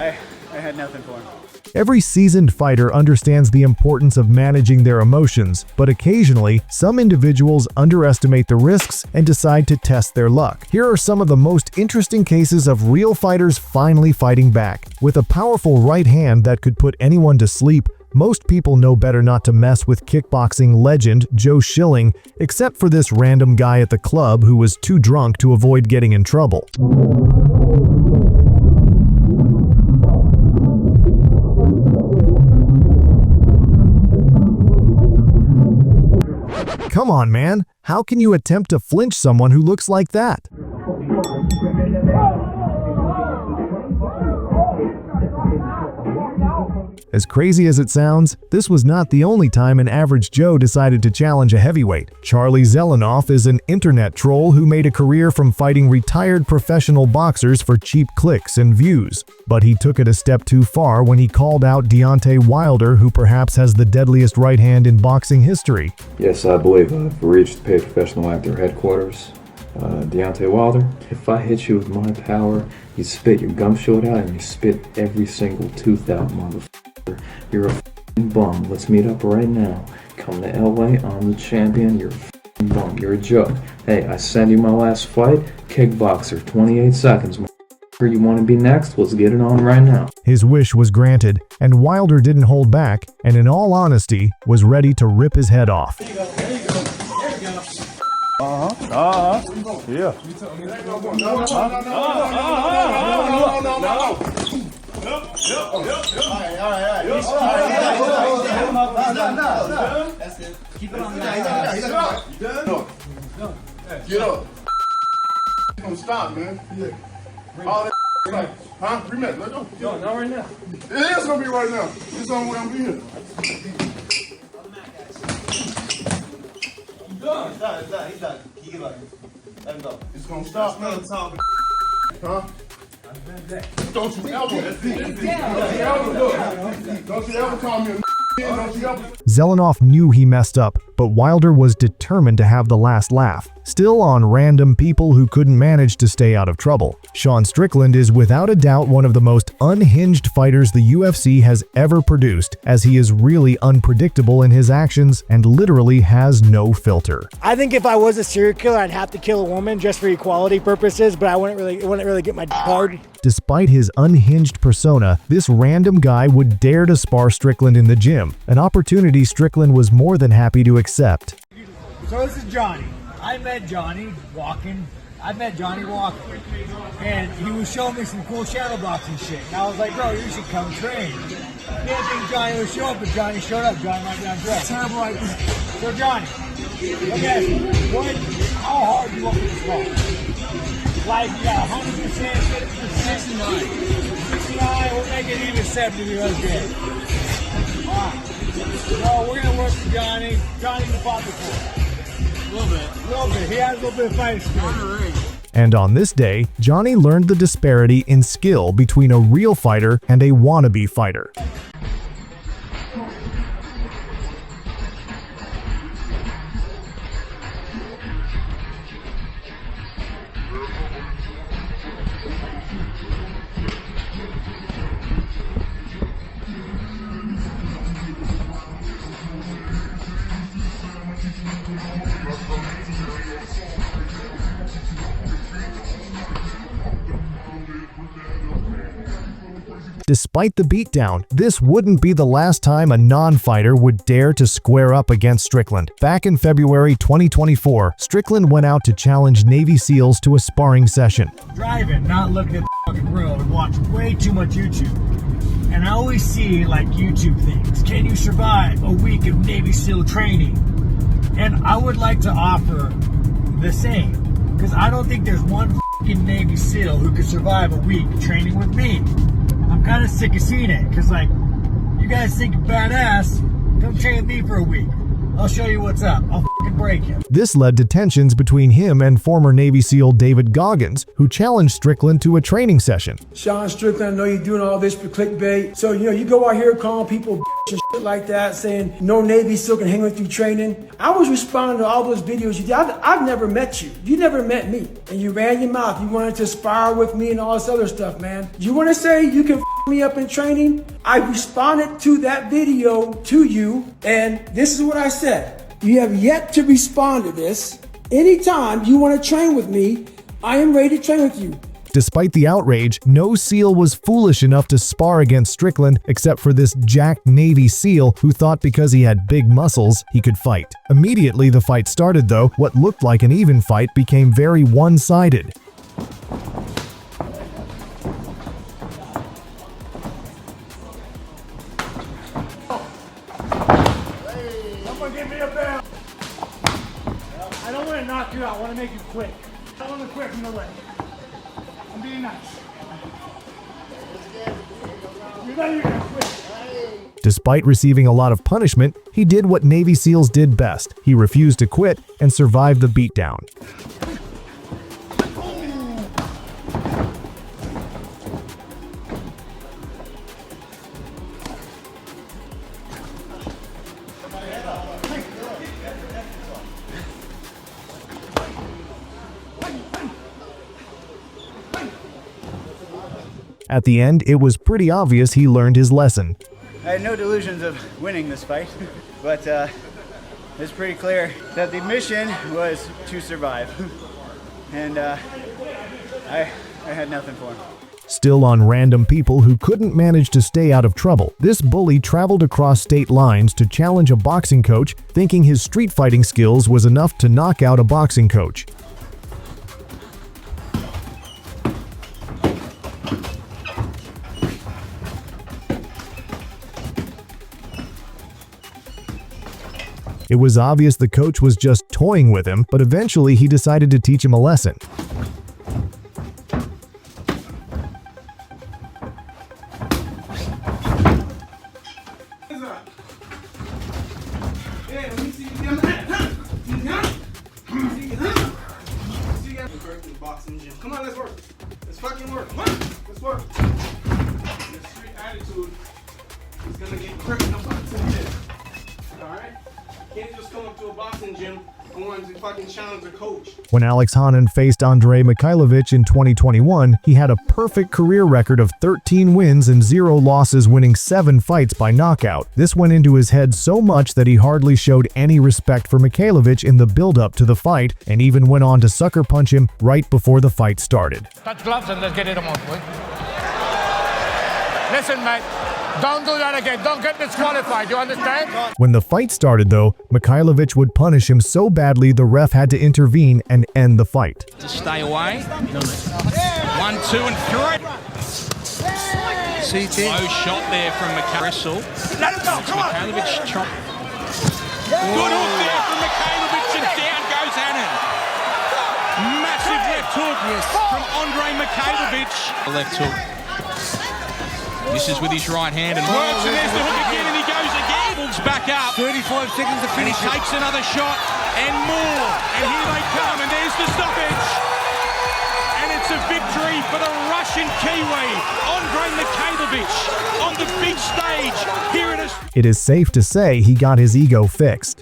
I had nothing for him. Every seasoned fighter understands the importance of managing their emotions, but occasionally, some individuals underestimate the risks and decide to test their luck. Here are some of the most interesting cases of real fighters finally fighting back. With a powerful right hand that could put anyone to sleep, most people know better not to mess with kickboxing legend Joe Schilling, except for this random guy at the club who was too drunk to avoid getting in trouble. Come on, man. How can you attempt to flinch someone who looks like that? As crazy as it sounds, this was not the only time an average Joe decided to challenge a heavyweight. Charlie Zelenoff is an internet troll who made a career from fighting retired professional boxers for cheap clicks and views. But he took it a step too far when he called out Deontay Wilder, who perhaps has the deadliest right hand in boxing history. Yes, I believe I've reached paid professional actor headquarters. Deontay Wilder, if I hit you with my power, you spit your gum short out and you spit every single tooth out, motherfucker. You're a f***ing bum. Let's meet up right now. Come to LA, I'm the champion, you're a f***ing bum. You're a joke. Hey, I send you my last fight, kickboxer, 28 seconds, motherfucker. You want to be next? Let's get it on right now. His wish was granted, and Wilder didn't hold back, and in all honesty, was ready to rip his head off. There you go. There you go. Yeah. That's it. Keep it on that. Get up. Don't stop, man. All that like, huh? 3 minutes. Let's go. No, not right now. It is gonna be right now. It's on where I'm being. He's done. Keep it up. Let him go. It's gonna stop, man. Huh? Don't you ever call me a don't you ever. Zelenoff knew he messed up, but Wilder was determined to have the last laugh. Still on random people who couldn't manage to stay out of trouble. Sean Strickland is without a doubt one of the most unhinged fighters the UFC has ever produced, as he is really unpredictable in his actions and literally has no filter. I think if I was a serial killer, I'd have to kill a woman just for equality purposes, but it wouldn't really get my hard. Despite his unhinged persona, this random guy would dare to spar Strickland in the gym, an opportunity Strickland was more than happy to accept. So this is Johnny. I met Johnny walking. And he was showing me some cool shadow boxing shit. And I was like, bro, you should come train. I didn't think Johnny would show up, but Johnny showed up. Johnny might be on dress. Terrible idea. So Johnny, let me ask you, how hard do you want me to fall? Like, yeah, 100%, 69. 69, we'll make it even 70 because good. Alright. So we're going to work with Johnny. Johnny can fought before. A little bit. He has a little bit of fight experience. And on this day, Johnny learned the disparity in skill between a real fighter and a wannabe fighter. Despite the beatdown, this wouldn't be the last time a non-fighter would dare to square up against Strickland. Back in February 2024, Strickland went out to challenge Navy SEALs to a sparring session. Driving, not looking at the fucking road, and watch way too much YouTube. And I always see like YouTube things. Can you survive a week of Navy SEAL training? And I would like to offer the same. Because I don't think there's one fucking Navy SEAL who could survive a week training with me. I'm kind of sick of seeing it, because like, you guys think you're badass, come train with me for a week. I'll show you what's up. I'll fucking break you. This led to tensions between him and former Navy SEAL David Goggins, who challenged Strickland to a training session. Sean Strickland, I know you're doing all this for clickbait. So, you go out here calling people and shit like that, saying no Navy SEAL can hang with you training. I was responding to all those videos you did. I've never met you. You never met me. And you ran your mouth. You wanted to spar with me and all this other stuff, man. You want to say you can me up in training, I responded to that video to you, and this is what I said. You have yet to respond to this. Anytime you want to train with me, I am ready to train with you. Despite the outrage, no SEAL was foolish enough to spar against Strickland except for this Jack Navy SEAL who thought because he had big muscles, he could fight. Immediately the fight started though, what looked like an even fight became very one-sided. Someone give me a bell. I don't want to knock you out, I want to make you quit. I want to quit from the leg. I'm being nice. You know you're gonna quit. Despite receiving a lot of punishment, he did what Navy SEALs did best. He refused to quit and survived the beatdown. At the end, it was pretty obvious he learned his lesson. I had no delusions of winning this fight, but it's pretty clear that the mission was to survive. And I had nothing for him. Still on random people who couldn't manage to stay out of trouble, this bully traveled across state lines to challenge a boxing coach, thinking his street fighting skills was enough to knock out a boxing coach. It was obvious the coach was just toying with him, but eventually he decided to teach him a lesson. Come on, let's work. Let's fucking work. Come on, let's work. Your street attitude is gonna get crippin' up to this. Alright? Can't just come up to a boxing gym and want to fucking challenge the coach. When Alex Hanen faced Andrei Mikhailovich in 2021, he had a perfect career record of 13 wins and 0 losses, winning 7 fights by knockout. This went into his head so much that he hardly showed any respect for Mikhailovich in the build-up to the fight, and even went on to sucker punch him right before the fight started. Touch gloves and let's get it on, boy. Listen, mate. Don't do that again. Don't get disqualified. You understand? When the fight started, though, Mikhailovich would punish him so badly the ref had to intervene and end the fight. To stay away. 1, 2, and 3. Low shot there from Mikhailovich. Let him go. Come on. Mikhailovich chop. Good hook there from Mikhailovich, and down goes Hanen. Massive left hook from Andrei Mikhailovich. Left hook. Misses with his right hand and works, and there's the hook again, and he goes again. Pulls back up. 35 seconds to finish. And he takes another shot, and more. And here they come, and there's the stoppage. And it's a victory for the Russian Kiwi, Andrei Mikhailovich, on the big stage here at It is safe to say he got his ego fixed.